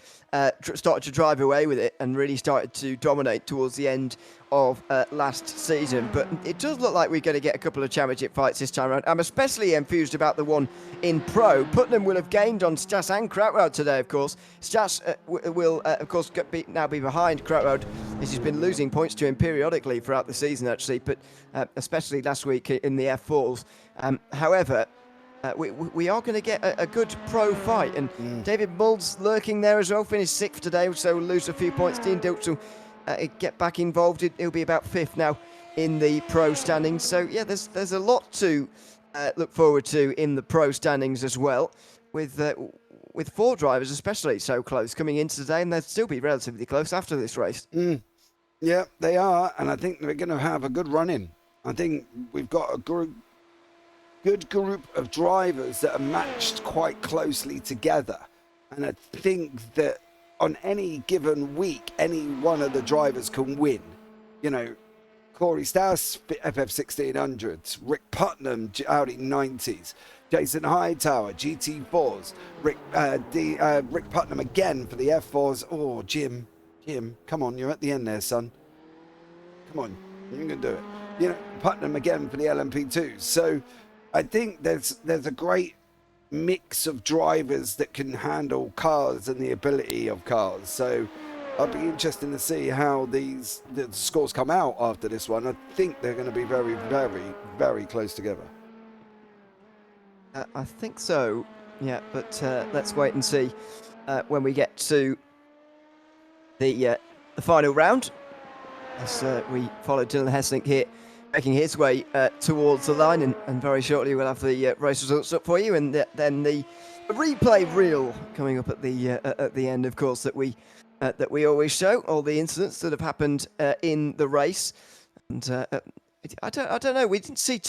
started to drive away with it and really started to dominate towards the end of last season. But it does look like we're going to get a couple of championship fights this time around. I'm especially enthused about the one in Pro. Putnam will have gained on Stas and Krautwell today, of course. Stas will, of course, now be behind Krautwell, as he's been losing points to him periodically throughout the season, actually, but especially last week in the F4s. However, we are going to get a good pro fight, and David Mull's lurking there as well, finished 6th today, so we'll lose a few points. Dean Diltz will get back involved. He'll be about 5th now in the pro standings. So yeah, there's a lot to look forward to in the pro standings as well, with 4 drivers especially so close coming into today, and they'll still be relatively close after this race. Yeah, they are, and I think they're going to have a good run in. I think we've got a good group of drivers that are matched quite closely together, and I think that on any given week any one of the drivers can win. You know, Corey Stas FF 1600s, Rick Putnam Audi 90s, Jason Hightower GT4s, Rick Putnam again for the F4s. Oh, Jim, come on, you're at the end there, son. Come on, you can do it. You know, Putnam again for the LMP2s. So I think there's a great mix of drivers that can handle cars and the ability of cars. So I'll be interested to see how the scores come out after this one. I think they're going to be very, very, very close together. I think so, yeah, but let's wait and see when we get to the final round. As we follow Dylan Hesslink here, making his way towards the line, and very shortly we'll have the race results up for you, and then the replay reel coming up at the end, of course, that we always show all the incidents that have happened in the race. And I don't know, we didn't see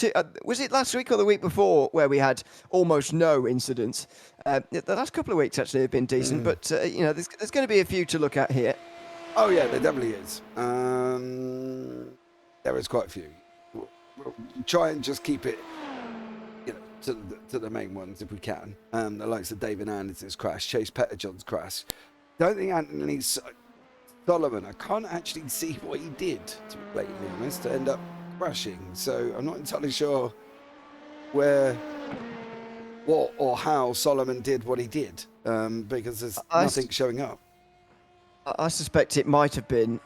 was it last week or the week before where we had almost no incidents? The last couple of weeks actually have been decent, but you know, there's going to be a few to look at here. Oh yeah, there definitely is. There is quite a few. We'll try and just keep it, you know, to the main ones if we can. The likes of David Anderson's crash, Chase Pettijohn's crash. Don't think Anthony Solomon, I can't actually see what he did, to be blatantly honest, to end up crashing. So I'm not entirely sure what or how Solomon did what he did, because there's nothing showing up. I suspect it might have been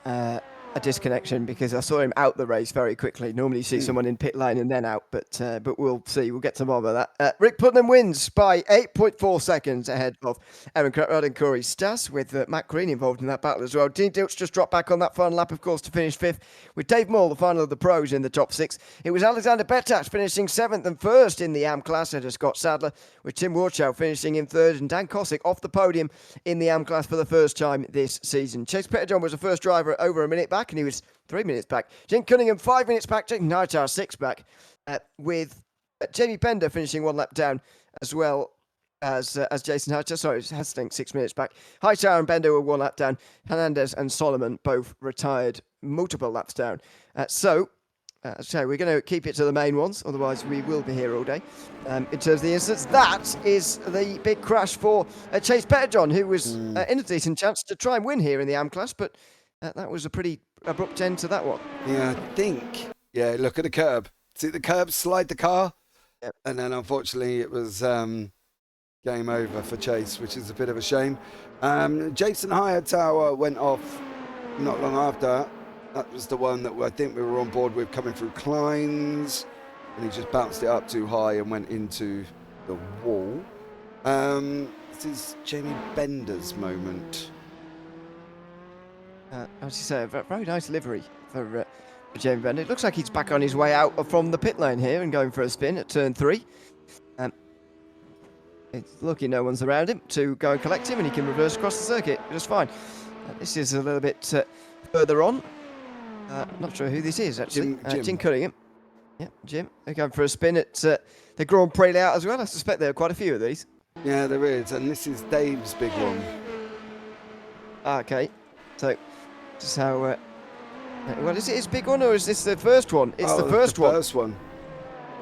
a disconnection because I saw him out the race very quickly. Normally you see someone in pit lane and then out, but we'll see. We'll get to more of that. Rick Putnam wins by 8.4 seconds ahead of Ewan and Corey Stas, with Matt Green involved in that battle as well. Dean Diltz just dropped back on that final lap, of course, to finish 5th, with Dave Moore, the final of the pros, in the top 6. It was Alexander Bettash finishing 7th and 1st in the AM class ahead of Scott Sadler, with Tim Warchow finishing in 3rd and Dan Kosick off the podium in the AM class for the first time this season. Chase Petterjohn was the first driver over a minute back, and he was 3 minutes back. Jim Cunningham 5 minutes back. Jason Hightower 6 back, with Jamie Bender finishing 1 lap down, as well as Jason Hightower. Sorry, it has 6 minutes back. Hightower and Bender were 1 lap down. Hernandez and Solomon both retired multiple laps down. So we're going to keep it to the main ones, otherwise we will be here all day. In terms of the incidents, that is the big crash for Chase Petterjohn, who was in a decent chance to try and win here in the AM class, but that was a pretty abrupt end to that one. Yeah, I think. Yeah, look at the curb. See the curb, slide the car, yep. And then unfortunately it was game over for Chase, which is a bit of a shame. Jason Hightower went off not long after. That was the one that I think we were on board with coming through Kleins, and he just bounced it up too high and went into the wall. This is Jamie Bender's moment. As you say, a very nice livery for Jamie Bender. It looks like he's back on his way out from the pit lane here and going for a spin at turn 3. It's lucky no one's around him to go and collect him, and he can reverse across the circuit just fine. This is a little bit further on. Not sure who this is, actually. Jim Cunningham. Yeah, Jim. They're going for a spin at the Grand Prix layout as well. I suspect there are quite a few of these. Yeah, there is. And this is Dave's big one. Okay. So, just how... well, is it his big one, or is this the first one? It's the first one. First one.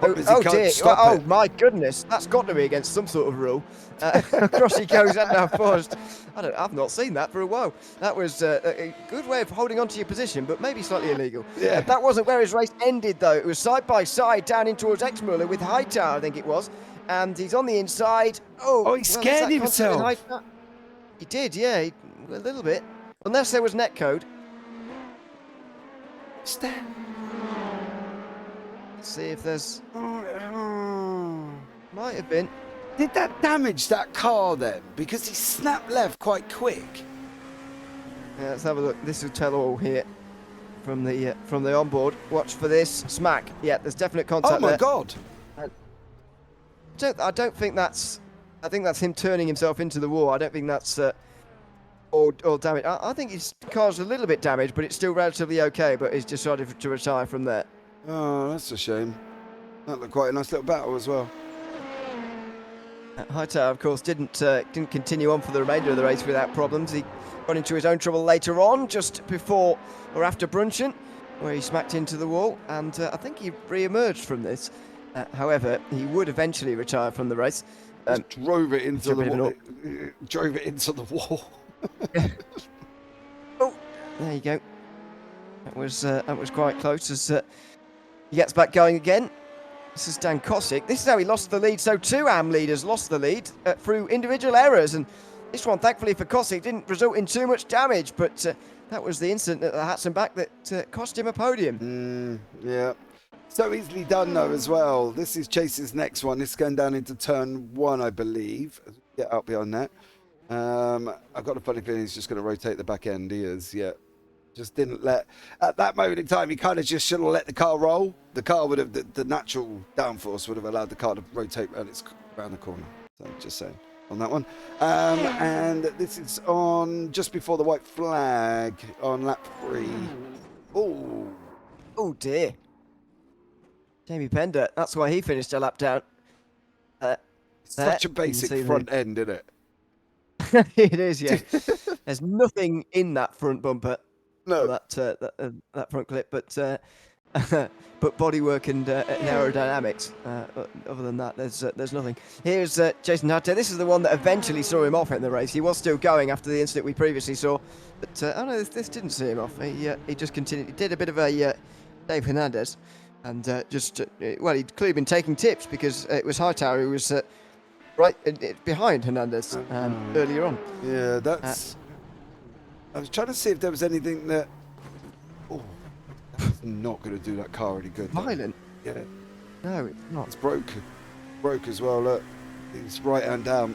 Oh dear. Oh, my goodness. That's got to be against some sort of rule. Across he goes and now forced. I've not seen that for a while. That was a good way of holding on to your position, but maybe slightly illegal. Yeah. That wasn't where his race ended, though. It was side by side down in towards Exmuller with Hightower, I think it was. And he's on the inside. Oh, he scared himself. He did, yeah. A little bit. Unless there was netcode. Let's see if there's... Might have been. Did that damage that car then? Because he snapped left quite quick. Yeah, let's have a look. This will tell all here from the onboard. Watch for this. Smack. Yeah, there's definite contact Oh my there. God. I don't think that's... I think that's him turning himself into the wall. I don't think that's... all damage. I think his car's a little bit damaged, but it's still relatively okay, but he's decided to retire from there. Oh, that's a shame. That looked quite a nice little battle as well. Hightower, of course, didn't continue on for the remainder of the race without problems. He got into his own trouble later on, just before or after Brunchen, where he smacked into the wall, and I think he re-emerged from this. However, he would eventually retire from the race. Drove it into the wall. Drove it into the wall. Oh, there you go. That was quite close as he gets back going again. This is Dan Kosick. This is how he lost the lead. So 2 AM leaders lost the lead through individual errors, and this one, thankfully for Kosick, didn't result in too much damage, but that was the incident at the Hats and Back that cost him a podium. Yeah. So easily done, though, as well. This is Chase's next one. This is going down into turn 1, I believe. Get up beyond that. I've got a funny feeling he's just going to rotate the back end. He is, yeah. Just didn't let... At that moment in time, he kind of just should have let the car roll. The car would have... The natural downforce would have allowed the car to rotate around the corner. So, just saying on that one. And this is on just before the white flag on lap 3. Oh, dear. Jamie Bender, that's why he finished a lap down. Such a basic front end, isn't it? It is, yeah. There's nothing in that front bumper. No. That front clip, but bodywork and aerodynamics. Other than that, there's nothing. Here's Jason Hightower. This is the one that eventually saw him off in the race. He was still going after the incident we previously saw, but oh no, this didn't see him off. He just continued. He did a bit of a Dave Hernandez, and he'd clearly been taking tips because it was Hightower who was right behind Hernandez earlier on. Yeah, that's... I was trying to see if there was anything that It's not going to do that car any good. Violent? Yeah. No, it's not. It's broke as well. Look, it's right hand down.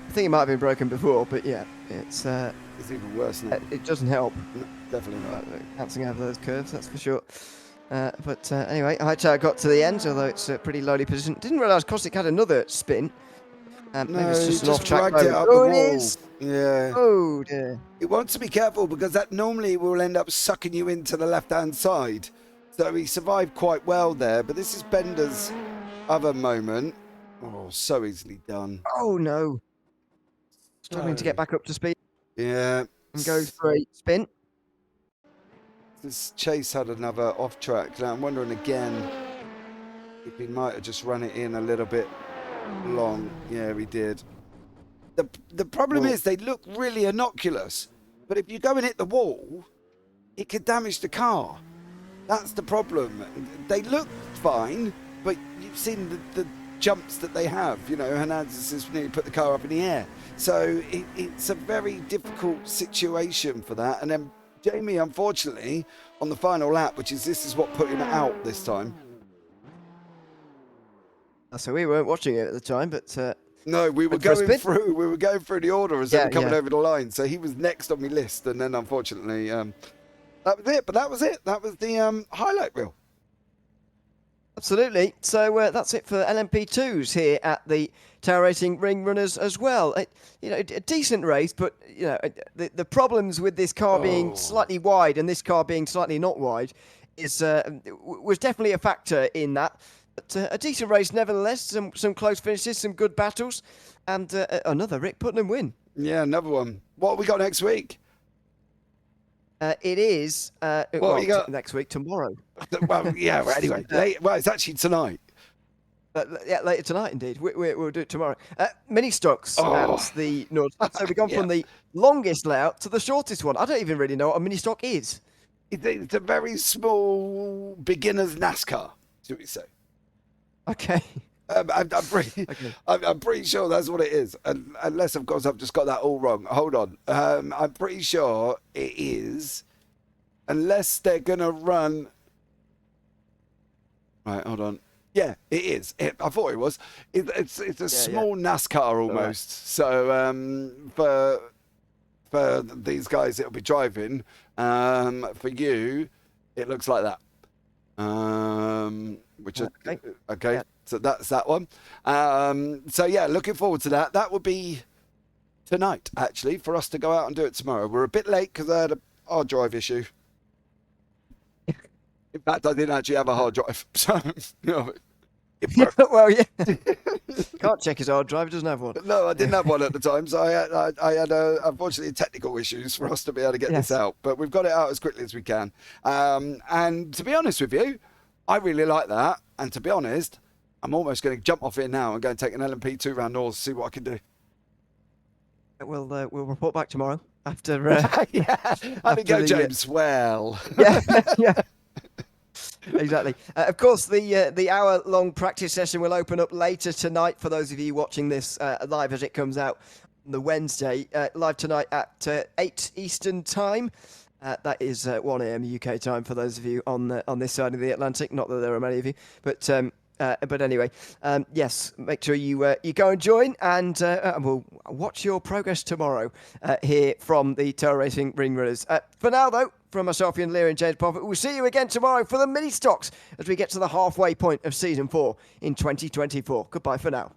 I think it might have been broken before, but yeah, it's even worse now. it doesn't help. No, definitely not. Bouncing over those curves, that's for sure. But anyway, Hightower got to the end, although it's a pretty lowly position. Didn't realise Kostic had another spin. Maybe No, it's he just an just off-track dragged it moment. up Oh, the it wall. is! Yeah. Oh dear. It wants to be careful because that normally will end up sucking you into the left-hand side. So he survived quite well there, but this is Bender's other moment. Oh, so easily done. Oh no. Struggling to get back up to speed Yeah. and go for a spin. This Chase had another off track. Now I'm wondering again if he might have just run it in a little bit long. Yeah, he did. The problem is they look really innocuous, but if you go and hit the wall, it could damage the car. That's the problem. They look fine, but you've seen the jumps that they have. You know, Hernandez has nearly put the car up in the air. So it's a very difficult situation for that. And then Jamie, unfortunately, on the final lap, this is what put him out this time. So we weren't watching it at the time, but no, we were going through the order as they were coming over the line. So he was next on my list, and then unfortunately, that was it. But that was it. That was the highlight reel. Absolutely. So that's it for LMP2's here at the Tower Racing Ring Runners as well. A decent race, but the problems with this car being slightly wide and this car being slightly not wide was definitely a factor in that. But a decent race nevertheless. Some close finishes, some good battles, and another Rick Putnam win. Yeah, another one. What have we got next week? It is you got next week, tomorrow. Well, yeah. Well, anyway, it's actually tonight. Later tonight, indeed. We'll do it tomorrow. Mini stocks at the North. So we've gone from the longest layout to the shortest one. I don't even really know what a mini stock is. It's a very small beginner's NASCAR, should we say? Okay. I'm pretty sure that's what it is. Unless, of course, I've just got that all wrong. Hold on. I'm pretty sure it is. Unless they're going to run... Right, hold on. Yeah, it is. I thought it was. It's a small NASCAR almost. Right. So for these guys it'll be driving, for you, it looks like that. Okay. Yeah. So that's that one. So yeah, looking forward to that. That will be tonight, actually, for us to go out and do it tomorrow. We're a bit late because I had a hard drive issue. In fact, I didn't actually have a hard drive. So, well, yeah. Can't check his hard drive. He doesn't have one. No, I didn't have one at the time. So I had unfortunately technical issues for us to be able to get this out. But we've got it out as quickly as we can. And to be honest with you, I really like that. And to be honest, I'm almost going to jump off here now and go and take an LMP2 round North to see what I can do. We'll report back tomorrow after. Yeah, I think go, James. Well. Yeah. Exactly. Of course, the hour-long practice session will open up later tonight for those of you watching this live as it comes out on the Wednesday. Live tonight at 8 Eastern Time. That is 1 a.m. UK time for those of you on this side of the Atlantic. Not that there are many of you, but anyway, yes, make sure you go and join, and we'll watch your progress tomorrow here from the Tower Racing Ring Runners. For now, though, from myself, Ian Lear and James Parfitt, we'll see you again tomorrow for the mini stocks as we get to the halfway point of Season 4 in 2024. Goodbye for now.